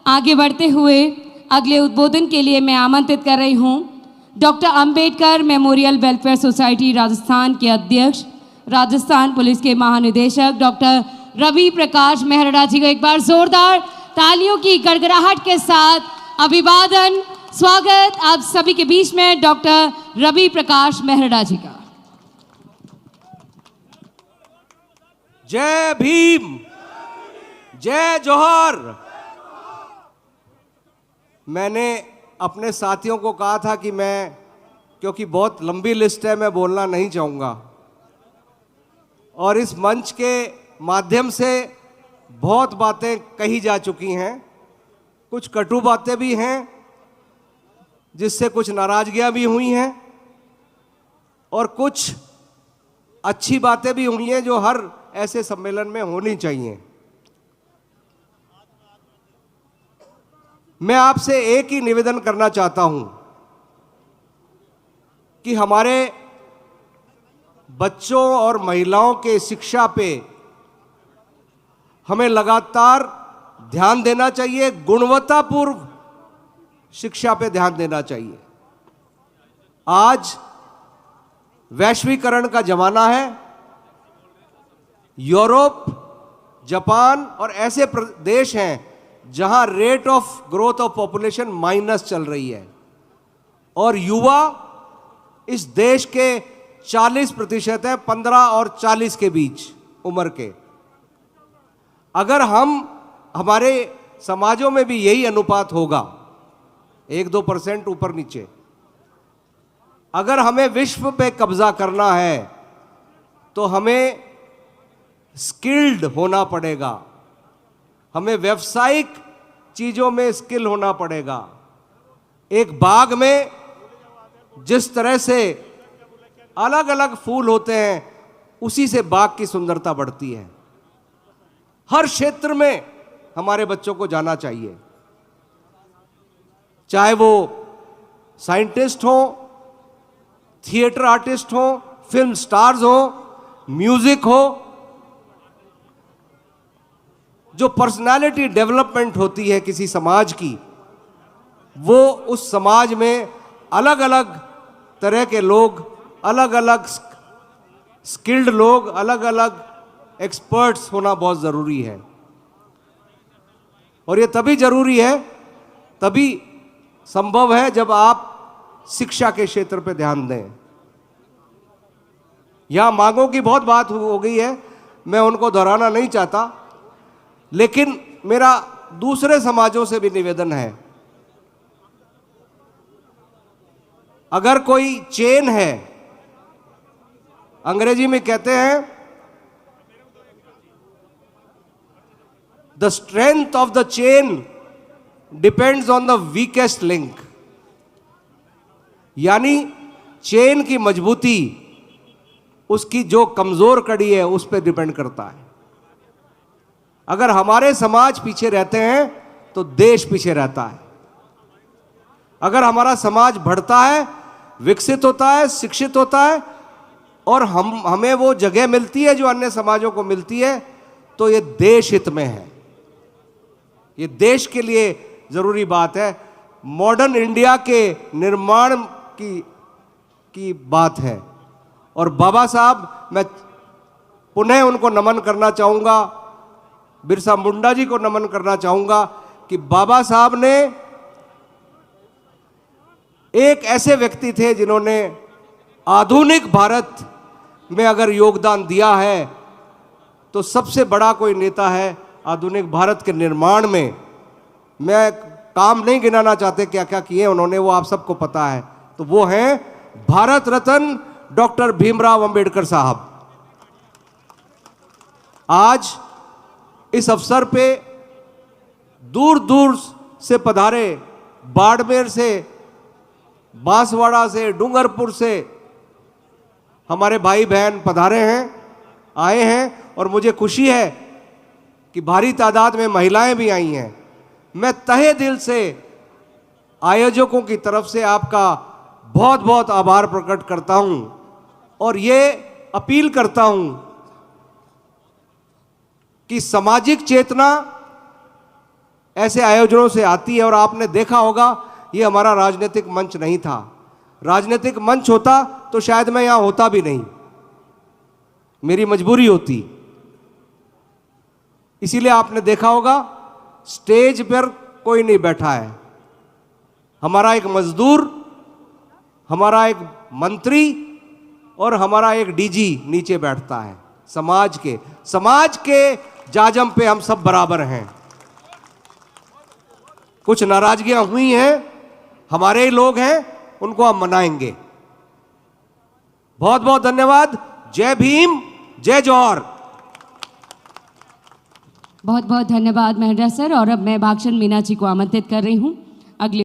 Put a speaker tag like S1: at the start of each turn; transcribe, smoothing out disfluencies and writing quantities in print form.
S1: आगे बढ़ते हुए अगले उद्बोधन के लिए मैं आमंत्रित कर रही हूं doctor Ambedkar memorial welfare society Rajasthan के अध्यक्ष, राजस्थान पुलिस के महानिदेशक डॉक्टर रवि प्रकाश मेहरड़ा जी को एक बार जोरदार तालियों की गड़गड़ाहट के साथ अभिवादन, स्वागत आप सभी के बीच में डॉक्टर रवि प्रकाश मेहरड़ा जी का।
S2: जय भीम, जय जोहर। मैंने अपने साथियों को कहा था कि क्योंकि बहुत लंबी लिस्ट है, मैं बोलना नहीं चाहूँगा और इस मंच के माध्यम से बहुत बातें कही जा चुकी हैं, कुछ कटु बातें भी हैं जिससे कुछ नाराजगियां भी हुई हैं और कुछ अच्छी बातें भी हुई हैं जो हर ऐसे सम्मेलन में होनी चाहिए। मैं आपसे एक ही निवेदन करना चाहता हूं कि हमारे बच्चों और महिलाओं के शिक्षा पे हमें लगातार ध्यान देना चाहिए, गुणवत्तापूर्ण शिक्षा पे ध्यान देना चाहिए। आज वैश्वीकरण का जमाना है। यूरोप, जापान और ऐसे देश हैं जहां rate of growth of population minus चल रही है और युवा इस देश के 40% है, 15 और 40 के बीच उम्र के। अगर हमारे समाजों में भी यही अनुपात होगा, 1-2% ऊपर नीचे, अगर हमें विश्व पे कब्जा करना है तो हमें स्किल्ड होना पड़ेगा, हमें व्यावसायिक चीजों में स्किल होना पड़ेगा। एक बाग में जिस तरह से अलग अलग फूल होते हैं उसी से बाग की सुंदरता बढ़ती है। हर क्षेत्र में हमारे बच्चों को जाना चाहिए, चाहे वो साइंटिस्ट हो, थिएटर आर्टिस्ट हो, फिल्म स्टार्स हो, म्यूजिक हो। जो पर्सनालिटी डेवलपमेंट होती है किसी समाज की, वो उस समाज में अलग अलग तरह के लोग, अलग अलग स्किल्ड लोग, अलग अलग एक्सपर्ट्स होना बहुत ज़रूरी है। और ये तभी ज़रूरी है, तभी संभव है जब आप शिक्षा के क्षेत्र पे ध्यान दें। यहां मांगों की बहुत बात हो गई है, मैं उनको दोहराना नहीं चाहता, लेकिन मेरा दूसरे समाजों से भी निवेदन है। अगर कोई चेन है, अंग्रेजी में कहते हैं the strength of the chain depends on the weakest link, यानी चेन की मजबूती उसकी जो कमजोर कड़ी है उस पर डिपेंड करता है। अगर हमारे समाज पीछे रहते हैं तो देश पीछे रहता है। अगर हमारा समाज बढ़ता है, विकसित होता है, शिक्षित होता है और हमें वो जगह मिलती है जो अन्य समाजों को मिलती है, तो ये देश हित में है, ये देश के लिए जरूरी बात है। मॉडर्न इंडिया के निर्माण की बात है। और बाबा साहब, मैं पुनः उनको नमन करना चाहूंगा, बिरसा मुंडा जी को नमन करना चाहूंगा कि बाबा साहब ने एक ऐसे व्यक्ति थे जिन्होंने आधुनिक भारत में अगर योगदान दिया है तो सबसे बड़ा कोई नेता है आधुनिक भारत के निर्माण में। मैं काम नहीं गिनाना चाहते क्या क्या किए उन्होंने, वो आप सबको पता है। तो वो हैं भारत रत्न डॉक्टर भीमराव अंबेडकर साहब। आज इस अवसर पे दूर दूर से पधारे, बाड़मेर से, बांसवाड़ा से, डूंगरपुर से हमारे भाई बहन पधारे हैं, आए हैं और मुझे खुशी है कि भारी तादाद में महिलाएं भी आई हैं। मैं तहे दिल से आयोजकों की तरफ से आपका बहुत बहुत आभार प्रकट करता हूं और ये अपील करता हूं कि सामाजिक चेतना ऐसे आयोजनों से आती है। और आपने देखा होगा ये हमारा राजनीतिक मंच नहीं था। राजनीतिक मंच होता तो शायद मैं यहां होता भी नहीं, मेरी मजबूरी होती। इसीलिए आपने देखा होगा स्टेज पर कोई नहीं बैठा है। हमारा एक मजदूर, हमारा एक मंत्री और हमारा एक डीजी नीचे बैठता है। समाज के जाजम पे हम सब बराबर हैं। कुछ नाराजगियां हुई हैं, हमारे ही लोग हैं, उनको हम मनाएंगे। बहुत बहुत धन्यवाद। जय भीम, जय जौहर।
S1: बहुत बहुत धन्यवाद महेंद्र सर। और अब मैं भाषण मीना जी को आमंत्रित कर रही हूं अगले